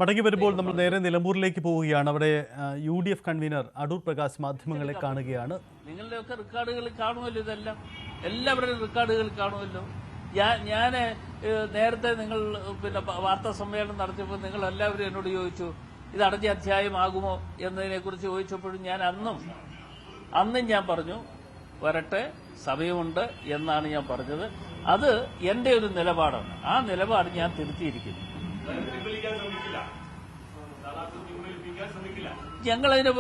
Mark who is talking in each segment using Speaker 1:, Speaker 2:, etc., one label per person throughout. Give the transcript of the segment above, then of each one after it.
Speaker 1: മടങ്ങി വരുമ്പോൾ നമ്മൾ നേരെ നിലമ്പൂരിലേക്ക് പോവുകയാണ്. അവിടെ UDF കൺവീനർ അടൂർ പ്രകാശ് മാധ്യമങ്ങളെ കാണുകയാണ്.
Speaker 2: നിങ്ങളുടെയൊക്കെ റെക്കോർഡുകൾ കാണുമല്ലോ, ഇതെല്ലാം എല്ലാവരുടെയും റെക്കോർഡുകൾ കാണുമല്ലോ. ഞാൻ നേരത്തെ നിങ്ങൾ വാർത്താ സമ്മേളനം നടത്തിയപ്പോൾ നിങ്ങൾ എല്ലാവരും എന്നോട് ചോദിച്ചു ഇത് അടഞ്ഞ അധ്യായമാകുമോ എന്നതിനെക്കുറിച്ച് ചോദിച്ചപ്പോഴും ഞാൻ അന്നും ഞാൻ പറഞ്ഞു വരട്ടെ, സമയമുണ്ട് എന്നാണ് ഞാൻ പറഞ്ഞത്. അത് എന്റെ ഒരു നിലപാടാണ്. ആ നിലപാട് ഞാൻ തിരുത്തിയിരിക്കുന്നു. ഞങ്ങളതിന്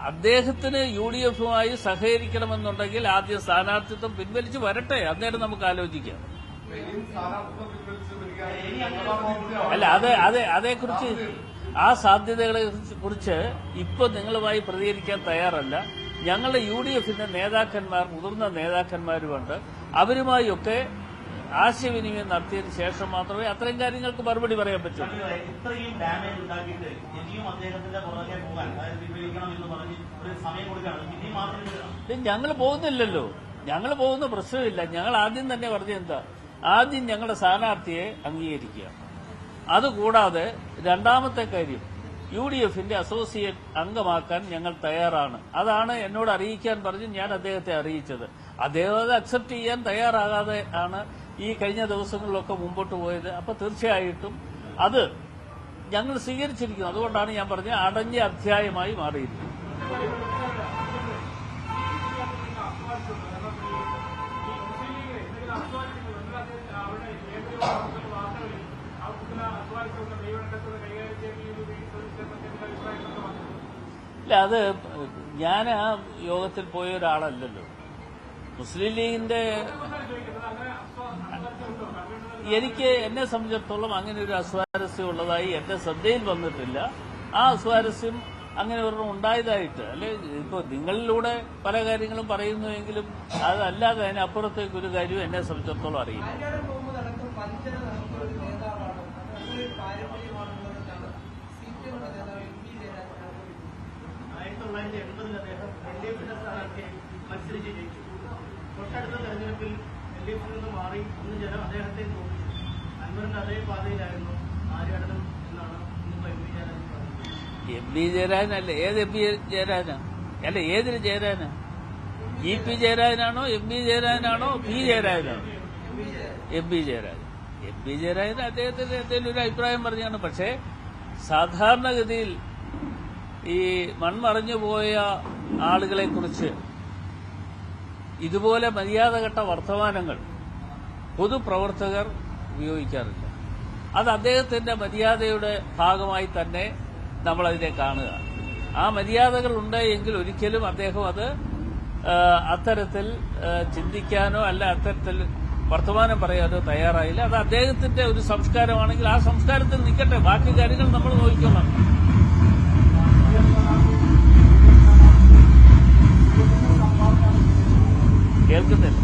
Speaker 2: അദ്ദേഹത്തിന് UDF-മായി സഹകരിക്കണമെന്നുണ്ടെങ്കിൽ ആദ്യം സ്ഥാനാർത്ഥിത്വം പിൻവലിച്ച് വരട്ടെ, അന്നേരം നമുക്ക് ആലോചിക്കാം. അല്ല, അതേക്കുറിച്ച് ആ സാധ്യതകളെ കുറിച്ച് ഇപ്പൊ നിങ്ങളുമായി പ്രതികരിക്കാൻ തയ്യാറല്ല. ഞങ്ങളുടെ UDF-ന്റെ നേതാക്കന്മാർ, മുതിർന്ന നേതാക്കന്മാരുമുണ്ട്. അവരുമായൊക്കെ ആശയവിനിമയം നടത്തിയതിനു ശേഷം മാത്രമേ അത്തരം കാര്യങ്ങൾക്ക് മറുപടി പറയാൻ പറ്റുള്ളൂ.
Speaker 3: ഇത്രയും ഡാമേജ് ഉണ്ടാക്കിയിട്ട് ഇനിയും അദ്ദേഹത്തിന്റെ പുറകെ പോകാൻ, അതായത് പിൻവലിക്കണം എന്ന് പറഞ്ഞ് ഒരു സമയം കൊടുക്കുകയാണ്. ഇനിയും മാത്രം
Speaker 2: ഞങ്ങൾ പോകുന്നില്ലല്ലോ, ഞങ്ങൾ പോകുന്ന പ്രശ്നമില്ല. ഞങ്ങൾ ആദ്യം തന്നെ പറഞ്ഞെന്താ, ആദ്യം ഞങ്ങളുടെ സ്ഥാനാർത്ഥിയെ അംഗീകരിക്കുക. അതുകൂടാതെ രണ്ടാമത്തെ കാര്യം, UDF-ന്റെ അസോസിയേറ്റ് അംഗമാക്കാൻ ഞങ്ങൾ തയ്യാറാണ്. അതാണ് എന്നോട് അറിയിക്കാൻ പറഞ്ഞ് ഞാൻ അദ്ദേഹത്തെ അറിയിച്ചത്. അദ്ദേഹം അത് അക്സെപ്റ്റ് ചെയ്യാൻ തയ്യാറാകാതെ ആണ് ഈ കഴിഞ്ഞ ദിവസങ്ങളിലൊക്കെ മുമ്പോട്ട് പോയത്. അപ്പൊ തീർച്ചയായിട്ടും അത് ഞങ്ങൾ സ്വീകരിച്ചിരിക്കുന്നു. അതുകൊണ്ടാണ് ഞാൻ പറഞ്ഞത് അടഞ്ഞ അധ്യായമായി മാറിയിരിക്കുന്നത്. ഇല്ല, അത് ഞാൻ ആ യോഗത്തിൽ പോയ ഒരാളല്ലല്ലോ. മുസ്ലിം ലീഗിന്റെ എന്നെ സംബന്ധിച്ചിടത്തോളം അങ്ങനെ ഒരു അസ്വാരസ്യം ഉള്ളതായി എന്റെ ശ്രദ്ധയിൽ വന്നിട്ടില്ല. ആ അസ്വാരസ്യം അങ്ങനെ ഒരെണ്ണം ഉണ്ടായതായിട്ട് അല്ലെ, ഇപ്പൊ നിങ്ങളിലൂടെ പല കാര്യങ്ങളും പറയുന്നുവെങ്കിലും അതല്ലാതെ അതിനപ്പുറത്തേക്ക് ഒരു കാര്യവും എന്നെ സംബന്ധിച്ചിടത്തോളം അറിയില്ല.
Speaker 3: മത്സരിച്ച് ജയിച്ചു. തൊട്ടടുത്ത തെരഞ്ഞെടുപ്പിൽ LDF-ൽ നിന്ന് മാറി ഇന്ന് ജനം അദ്ദേഹത്തെ തോന്നി. അൻവറിന്റെ അതേ പാതയിലായിരുന്നു ആര്യാടനം എന്നാണ് ഇന്നിപ്പോ
Speaker 2: MP ജയരാജനല്ല. ഏത് MP ജയരാജനാ? അല്ല, ഏതിന് ജയരാജനാ? EP ജയരാജനാണോ, MP ജയരാജനാണോ, P ജയരാജനാണോ? MP Jayarajan. MP Jayarajan അദ്ദേഹത്തിന് എന്തെങ്കിലും ഒരു അഭിപ്രായം പറഞ്ഞാണ്. പക്ഷേ സാധാരണഗതിയിൽ ഈ മൺമറഞ്ഞു പോയ ആളുകളെ കുറിച്ച് ഇതുപോലെ മര്യാദഘട്ട വർത്തമാനങ്ങൾ പൊതുപ്രവർത്തകർ ഉപയോഗിക്കാറില്ല. അത് അദ്ദേഹത്തിന്റെ മര്യാദയുടെ ഭാഗമായി തന്നെ നമ്മളതിനെ കാണുക. ആ മര്യാദകൾ ഉണ്ട് എങ്കിൽ ഒരിക്കലും അദ്ദേഹം അത് അത്തരത്തിൽ ചിന്തിക്കാനോ അല്ല അത്തരത്തിൽ വർത്തമാനം പറയാനോ തയ്യാറായില്ല. അത് അദ്ദേഹത്തിന്റെ ഒരു സംസ്കാരമാണെങ്കിൽ ആ സംസ്കാരത്തിൽ നിൽക്കട്ടെ, ബാക്കി കാര്യങ്ങൾ നമ്മൾ നോക്കിക്കൊള്ളാം. കേൾക്കുന്നില്ല.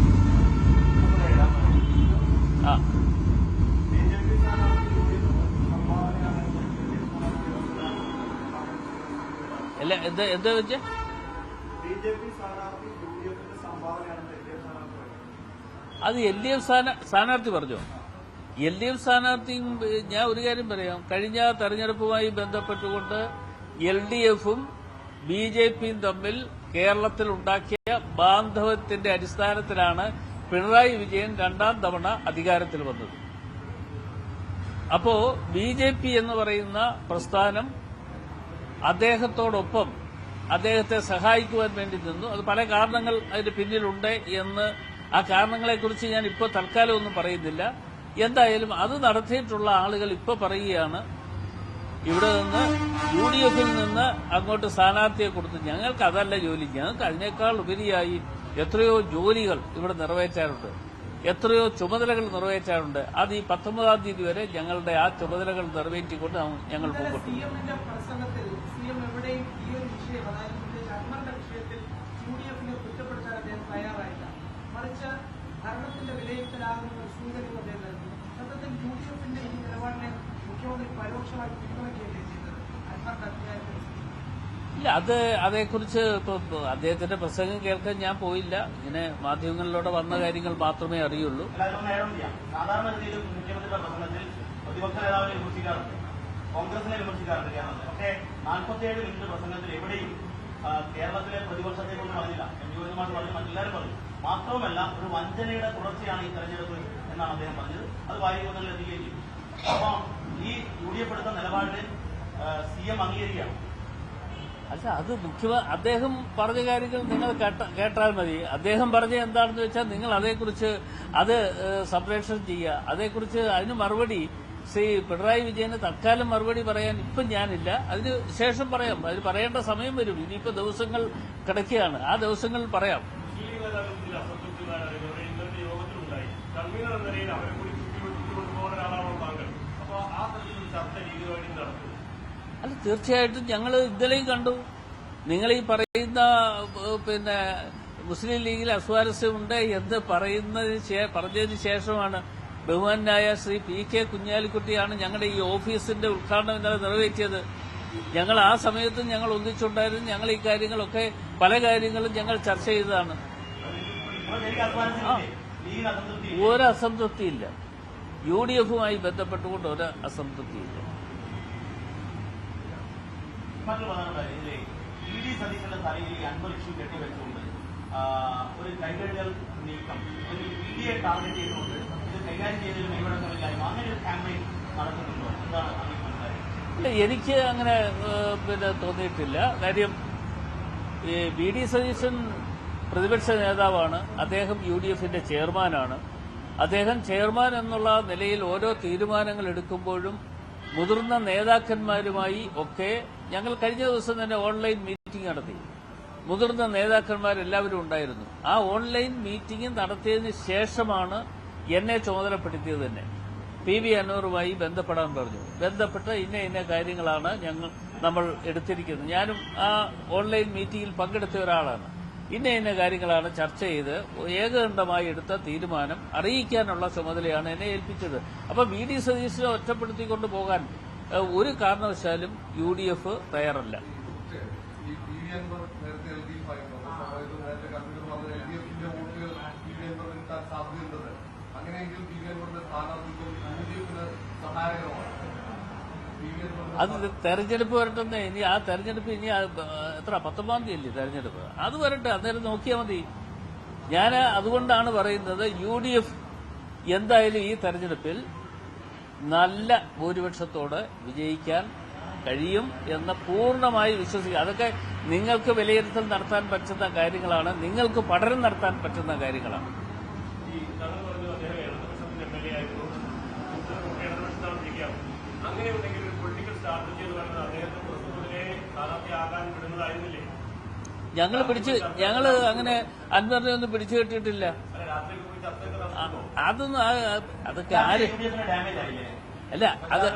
Speaker 2: അല്ല, എന്താ വെച്ച അത് LDF സ്ഥാനാർത്ഥി പറഞ്ഞോ? LDF സ്ഥാനാർത്ഥിയും ഞാൻ ഒരു കാര്യം പറയാം. കഴിഞ്ഞ തെരഞ്ഞെടുപ്പുമായി ബന്ധപ്പെട്ടുകൊണ്ട് LDF-ഉം BJP-യും തമ്മിൽ കേരളത്തിൽ ഉണ്ടാക്കിയ ബാന്ധവത്തിന്റെ അടിസ്ഥാനത്തിലാണ് പിണറായി വിജയൻ രണ്ടാം തവണ അധികാരത്തിൽ വന്നത്. അപ്പോ BJP എന്ന് പറയുന്ന പ്രസ്ഥാനം അദ്ദേഹത്തോടൊപ്പം അദ്ദേഹത്തെ സഹായിക്കുവാൻ വേണ്ടി നിന്നു. അത് പല കാരണങ്ങൾ അതിന് പിന്നിലുണ്ട് എന്ന്, ആ കാരണങ്ങളെക്കുറിച്ച് ഞാൻ ഇപ്പോൾ തൽക്കാലം ഒന്നും പറയുന്നില്ല. എന്തായാലും അത് നടത്തിയിട്ടുള്ള ആളുകൾ ഇപ്പോൾ പറയുകയാണ് ഇവിടെ നിന്ന് UDF-ൽ നിന്ന് അങ്ങോട്ട് സ്ഥാനാർത്ഥിയെ കൊടുത്തു. ഞങ്ങൾക്ക് അതല്ല ജോലി, ഞങ്ങൾക്ക് അതിനേക്കാൾ ഉപരിയായി എത്രയോ ജോലികൾ ഇവിടെ നിറവേറ്റാറുണ്ട്, എത്രയോ ചുമതലകൾ നിറവേറ്റാറുണ്ട്. അത് ഈ 19-ാം തീയതി വരെ ഞങ്ങളുടെ ആ ചുമതലകൾ നിറവേറ്റിക്കൊണ്ട് ഞങ്ങൾ മുമ്പോട്ട്. ഇല്ല, അതേക്കുറിച്ച് ഇപ്പൊ അദ്ദേഹത്തിന്റെ പ്രസംഗം കേൾക്കാൻ ഞാൻ പോയില്ല. ഇങ്ങനെ മാധ്യമങ്ങളിലൂടെ വന്ന കാര്യങ്ങൾ മാത്രമേ അറിയുള്ളൂ.
Speaker 3: സാധാരണ രീതിയിൽ മുഖ്യമന്ത്രിയുടെ പ്രസംഗത്തിൽ പ്രതിപക്ഷ നേതാവിനെ വിമർശിക്കാറുണ്ട്. കോൺഗ്രസിനെ വിമർശിക്കാറുണ്ട് കേരളത്തിൽ. പക്ഷേ 47 മിനിറ്റ് പ്രസംഗത്തിൽ എവിടെയും കേരളത്തിലെ പ്രതിപക്ഷത്തെക്കൊന്നും പറഞ്ഞില്ല. എം ജി ഗോവിന്ദമാഷ് പറഞ്ഞു, മറ്റെല്ലാവരും പറഞ്ഞു. മാത്രവുമല്ല, ഒരു വഞ്ചനയുടെ തുടർച്ചയാണ് ഈ തെരഞ്ഞെടുപ്പ് എന്നാണ് അദ്ദേഹം പറഞ്ഞത്. അത് വായുഗോതങ്ങളിൽ എത്തുകയും ചെയ്തു. അപ്പം ഈ UDF എടുത്ത നിലപാടിന് CM അംഗീകരിക്കുകയാണ്.
Speaker 2: അല്ല, അത് അദ്ദേഹം പറഞ്ഞ കാര്യങ്ങൾ നിങ്ങൾ കേട്ടാൽ മതി. അദ്ദേഹം പറഞ്ഞ എന്താണെന്ന് വെച്ചാൽ നിങ്ങൾ അതേക്കുറിച്ച് അത് സംപ്രേഷണം ചെയ്യുക. അതേക്കുറിച്ച് അതിന് മറുപടി ശ്രീ പിണറായി വിജയന് തൽക്കാലം മറുപടി പറയാൻ ഇപ്പം ഞാനില്ല. അതിന് ശേഷം പറയാം. അതിന് പറയേണ്ട സമയം വരും. ഇനിയിപ്പോൾ ദിവസങ്ങൾ കിടക്കുകയാണ്. ആ ദിവസങ്ങളിൽ പറയാം. അല്ല, തീർച്ചയായിട്ടും ഞങ്ങൾ ഇന്നലെയും കണ്ടു. നിങ്ങൾ ഈ പറയുന്ന മുസ്ലിം ലീഗിൽ അസ്വാരസ്യമുണ്ട് എന്ന് പറഞ്ഞതിന് ശേഷമാണ് ബഹുമാനായ ശ്രീ PK കുഞ്ഞാലിക്കുട്ടിയാണ് ഞങ്ങളുടെ ഈ ഓഫീസിന്റെ ഉദ്ഘാടനം ഇന്നലെ നിറവേറ്റിയത്. ഞങ്ങൾ ആ സമയത്തും ഞങ്ങൾ ഒന്നിച്ചുണ്ടായിരുന്നു. ഞങ്ങൾ ഈ കാര്യങ്ങളൊക്കെ പല കാര്യങ്ങളും ഞങ്ങൾ ചർച്ച ചെയ്തതാണ്. ഒരു അസംതൃപ്തിയില്ല. UDFുമായി ബന്ധപ്പെട്ടുകൊണ്ട് ഒരു അസംതൃപ്തിയില്ല.
Speaker 3: മറ്റൊരു പ്രധാന കാര്യം, ED സതീശന്റെ തലയിൽ അൻവർ ഇഷ്യൂ കെട്ടിവെച്ചുകൊണ്ട് ഒരു കൈകഴുകൽ നീക്കം, EDയെ ടാർഗറ്റ് ചെയ്തുകൊണ്ട് ഇത് കൈകാര്യം ചെയ്തതിൽ കൈവടക്കമില്ലായ്മ, അങ്ങനെ ഒരു ക്യാമ്പയിൻ നടക്കുന്നുണ്ടോ? എന്താണ് അങ്ങനെ മനസ്സിലായത്?
Speaker 2: എനിക്ക് അങ്ങനെ തോന്നിയിട്ടില്ല. കാര്യം BD സതീശൻ പ്രതിപക്ഷ നേതാവാണ്. അദ്ദേഹം UDFന്റെ ചെയർമാനാണ്. അദ്ദേഹം ചെയർമാൻ എന്നുള്ള നിലയിൽ ഓരോ തീരുമാനങ്ങൾ എടുക്കുമ്പോഴും മുതിർന്ന നേതാക്കന്മാരുമായി ഒക്കെ ഞങ്ങൾ കഴിഞ്ഞ ദിവസം തന്നെ ഓൺലൈൻ മീറ്റിംഗ് നടത്തി. മുതിർന്ന നേതാക്കന്മാരെല്ലാവരും ഉണ്ടായിരുന്നു. ആ ഓൺലൈൻ മീറ്റിംഗ് നടത്തിയതിന് ശേഷമാണ് എന്നെ ചുമതലപ്പെടുത്തിയത് തന്നെ. PV അൻവറുമായി ബന്ധപ്പെടാൻ പറഞ്ഞു. ബന്ധപ്പെട്ട ഇന്ന കാര്യങ്ങളാണ് നമ്മൾ എടുത്തിരിക്കുന്നത്. ഞാനും ആ ഓൺലൈൻ മീറ്റിംഗിൽ പങ്കെടുത്ത ഒരാളാണ്. ഇന്ന കാര്യങ്ങളാണ് ചർച്ച ചെയ്ത് ഏകകണ്ഠമായി എടുത്ത തീരുമാനം അറിയിക്കാനുള്ള ചുമതലയാണ് എന്നെ ഏൽപ്പിച്ചത്. അപ്പൊ BD സതീശനെ ഒറ്റപ്പെടുത്തിക്കൊണ്ട് പോകാൻ ഒരു കാരണവശാലും UDF തയ്യാറല്ല. അത് തെരഞ്ഞെടുപ്പ് വരട്ടെന്ന്. ഇനി ആ തെരഞ്ഞെടുപ്പ് എത്ര 19-ാം തീയതി തെരഞ്ഞെടുപ്പ്, അത് വരട്ടെ, അന്നേരം നോക്കിയാൽ മതി. ഞാൻ അതുകൊണ്ടാണ് പറയുന്നത് UDF എന്തായാലും ഈ തെരഞ്ഞെടുപ്പിൽ നല്ല ഭൂരിപക്ഷത്തോടെ വിജയിക്കാൻ കഴിയും എന്ന് പൂർണ്ണമായി വിശ്വസിക്കുക. അതൊക്കെ നിങ്ങൾക്ക് വിലയിരുത്തൽ നടത്താൻ പറ്റുന്ന കാര്യങ്ങളാണ്. നിങ്ങൾക്ക് പഠനം നടത്താൻ പറ്റുന്ന കാര്യങ്ങളാണ്. ഞങ്ങള് അങ്ങനെ അൻവറിനെ ഒന്നും പിടിച്ചു കെട്ടിയിട്ടില്ല. അതൊന്നും അതൊക്കെ ആര് അല്ല. അത്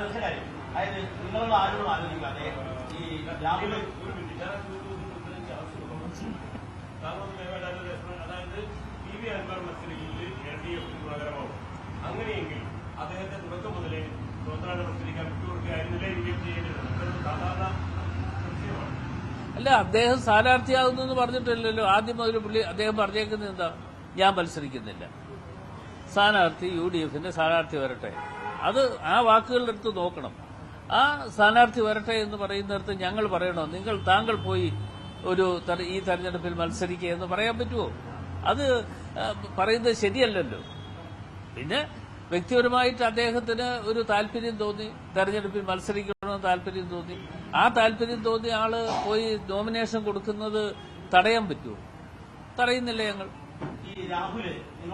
Speaker 4: അങ്ങനെയെങ്കിൽ അദ്ദേഹത്തെ തുടക്കം മുതലേ സ്വതന്ത്രമായി മത്സരിക്കാൻ വിട്ടുകൊടുക്കുകയായിരുന്നില്ലേ UDF ചെയ്യേണ്ടത്? സാധാരണ സംശയമാണ്.
Speaker 2: അല്ല, അദ്ദേഹം സ്ഥാനാർത്ഥിയാകുന്നെന്ന് പറഞ്ഞിട്ടില്ലല്ലോ. ആദ്യം മുതൽ അദ്ദേഹം പറഞ്ഞേക്കുന്നത് എന്താ? ഞാൻ മത്സരിക്കുന്നില്ല, സ്ഥാനാർത്ഥി UDFന്റെ സ്ഥാനാർത്ഥി വരട്ടെ. അത് ആ വാക്കുകളുടെ അടുത്ത് നോക്കണം. ആ സ്ഥാനാർത്ഥി വരട്ടെ എന്ന് പറയുന്നിടത്ത് ഞങ്ങൾ പറയണോ താങ്കൾ പോയി ഈ തെരഞ്ഞെടുപ്പിൽ മത്സരിക്കുക എന്ന് പറയാൻ പറ്റുമോ? അത് പറയുന്നത് ശരിയല്ലല്ലോ. പിന്നെ വ്യക്തിപരമായിട്ട് അദ്ദേഹത്തിന് ഒരു താല്പര്യം തോന്നി, തെരഞ്ഞെടുപ്പിൽ മത്സരിക്കണമെന്ന് താല്പര്യം തോന്നി. ആ താല്പര്യം തോന്നിയ ആള് പോയി നോമിനേഷൻ കൊടുക്കുന്നത് തടയാൻ പറ്റുമോ? തടയുന്നില്ല ഞങ്ങൾ.
Speaker 3: ഈ രാഹുല്